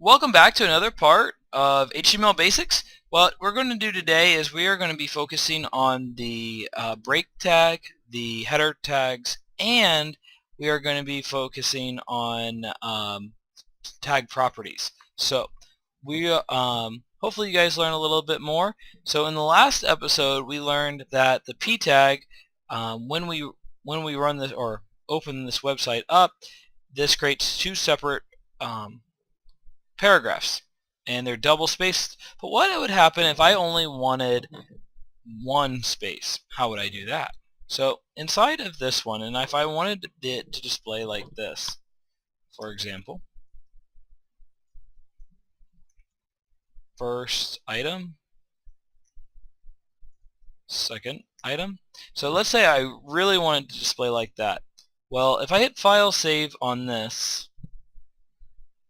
Welcome back to another part of HTML Basics. What we're going to do today is we are going to be focusing on the break tag, the header tags, and we are going to be focusing on tag properties. So we hopefully you guys learn a little bit more. So in the last episode we learned that the p tag, when we run this or open this website up, this creates two separate paragraphs, and they're double spaced. But what would happen if I only wanted one space? How would I do that? So inside of this one, and if I wanted it to display like this, for example, first item, second item. So let's say I really wanted to display like that. Well, if I hit File Save on this,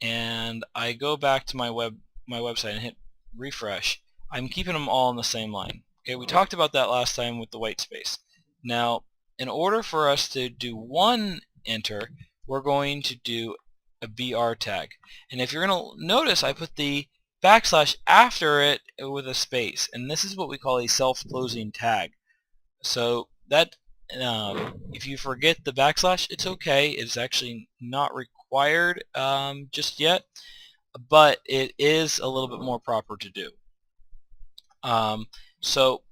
and I go back to my website and hit refresh, I'm keeping them all in the same line. Okay, we talked about that last time with the white space. Now, in order for us to do one enter, we're going to do a BR tag. And if you're going to notice, I put the backslash after it with a space, and this is what we call a self-closing tag. So that if you forget the backslash, it's okay. It's actually not required just yet, but it is a little bit more proper to do. So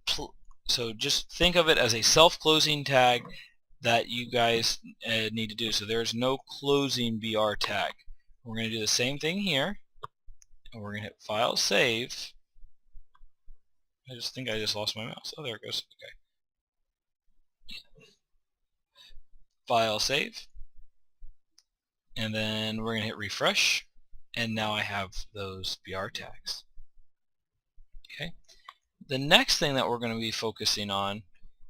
just think of it as a self-closing tag that you guys need to do. So there's no closing BR tag. We're going to do the same thing here, and we're going to hit File Save. I just think I just lost my mouse. Oh, there it goes. Okay. File Save, and then we're going to hit refresh, and now I have those BR tags. Okay. The next thing that we're going to be focusing on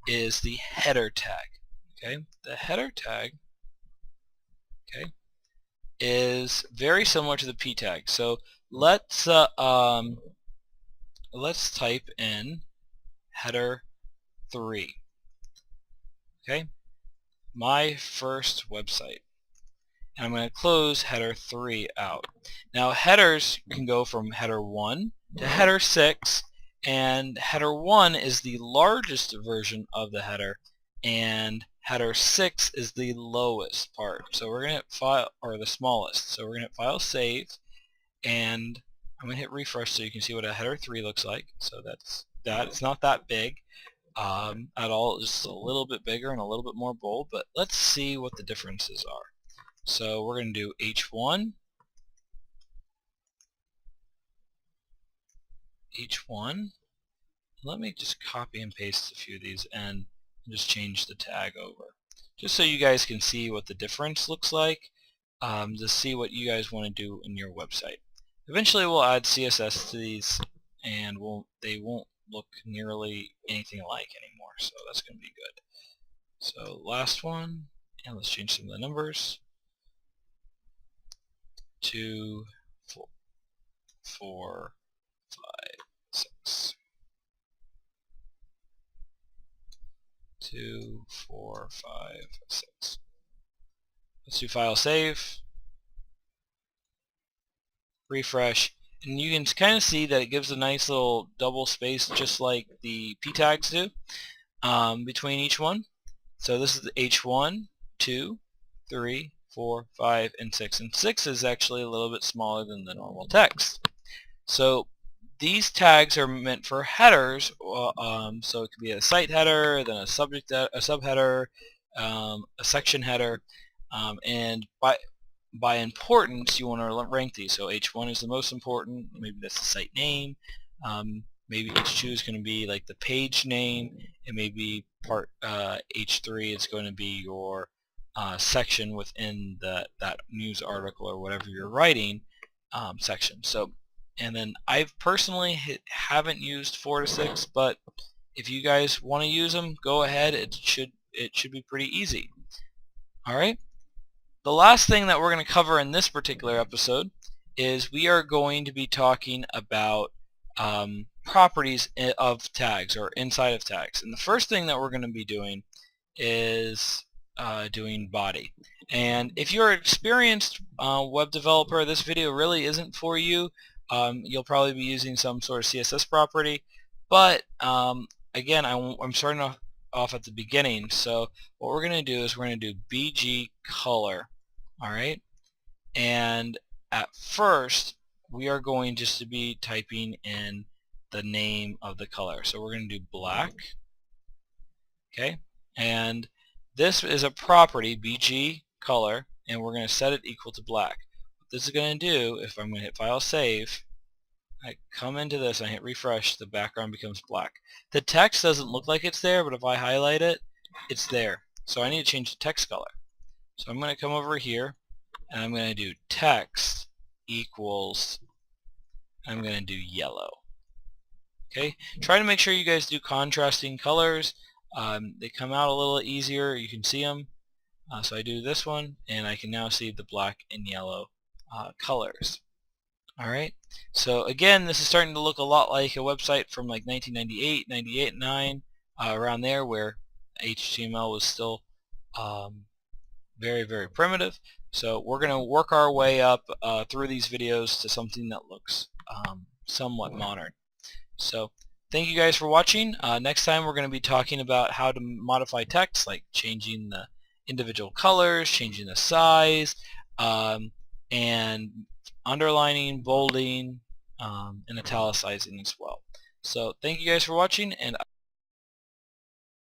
is the header tag. Okay. The header tag, okay, is very similar to the p tag. So let's type in header 3. Okay. My first website, and I'm going to close header 3 out. Now headers can go from header 1 to header 6, and header 1 is the largest version of the header, and header 6 is the lowest part. So we're going to hit file, or the smallest. So we're going to hit File Save, and I'm going to hit refresh so you can see what a header 3 looks like. So that's that. It's not that big at all. Just a little bit bigger and a little bit more bold, but let's see what the differences are. So we're going to do H1, H1. Let me just copy and paste a few of these and just change the tag over, just so you guys can see what the difference looks like, to see what you guys want to do in your website. Eventually we'll add CSS to these, and they won't look nearly anything alike anymore, so that's going to be good. So last one, and let's change some of the numbers. 2, 4, 5, 6. 2, 4, 5, 6. Let's do File Save, refresh, and you can kind of see that it gives a nice little double space, just like the p tags do, between each one. So this is the H1, 2, 3, 4, 5, and 6. And 6 is actually a little bit smaller than the normal text. So these tags are meant for headers, so it could be a site header, then a subheader, a section header, and by importance you want to rank these. So H1 is the most important, maybe that's the site name, maybe H2 is going to be like the page name, and maybe part H3 is going to be your section within that news article or whatever you're writing section. So, and then I personally haven't used 4 to 6, but if you guys want to use them, go ahead. It should be pretty easy. Alright, the last thing that we're going to cover in this particular episode is we are going to be talking about properties of tags, or inside of tags. And the first thing that we're going to be doing is doing body. And if you're an experienced web developer, this video really isn't for you. You'll probably be using some sort of CSS property, but again, I'm starting off at the beginning. So what we're going to do is we're going to do BG color, all right? And at first, we are going just to be typing in the name of the color. So we're going to do black, okay? And this is a property, BG color, and we're going to set it equal to black. What this is going to do, if I'm going to hit File, Save, I come into this and I hit refresh, the background becomes black. The text doesn't look like it's there, but if I highlight it, it's there. So I need to change the text color. So I'm going to come over here and I'm going to do text equals, I'm going to do yellow. Okay, try to make sure you guys do contrasting colors. They come out a little easier. You can see them. So I do this one, and I can now see the black and yellow colors. Alright, so again, this is starting to look a lot like a website from like 1998, 98, 9, around there, where HTML was still very, very primitive. So we're going to work our way up through these videos to something that looks somewhat modern. So thank you guys for watching. Next time we're going to be talking about how to modify text, like changing the individual colors, changing the size, and underlining, bolding, and italicizing as well. So thank you guys for watching, and